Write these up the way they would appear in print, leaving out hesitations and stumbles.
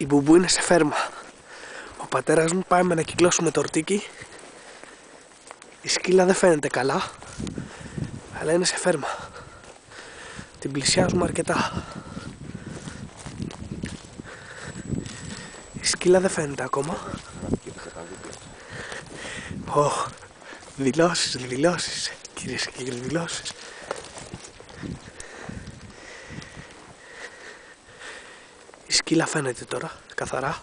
Η Μπουμπού είναι σε φέρμα. Ο πατέρας μου πάει να κυκλώσουμε το ορτίκι. Η σκύλα δεν φαίνεται καλά, αλλά είναι σε φέρμα. Την πλησιάζουμε αρκετά. Η σκύλα δεν φαίνεται ακόμα. Δηλώσεις, κυρίες και κύριοι, δηλώσεις. Η σκύλα φαίνεται τώρα, καθαρά.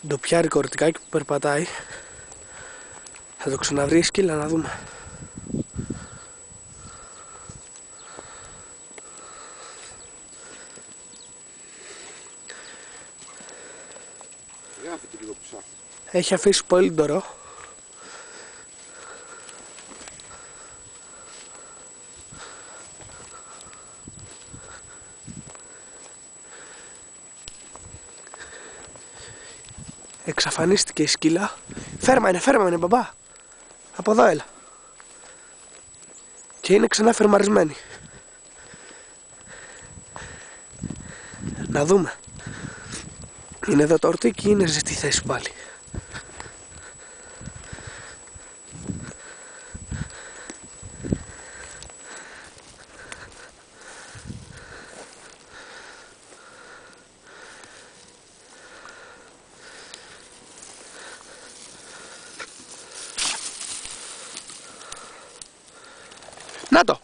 Ντοπιάρικο ορτικάκι που περπατάει. Θα το ξαναβρει η σκύλα, να δούμε. Έχει αφήσει πολύ ντορό. Εξαφανίστηκε η σκύλα. Φέρμα είναι μπαμπά. Από εδώ έλα. Και είναι ξανά φερμαρισμένη. Να δούμε. Είναι εδώ το ορτίκι ή είναι ζεστή θέση πάλι. Να το!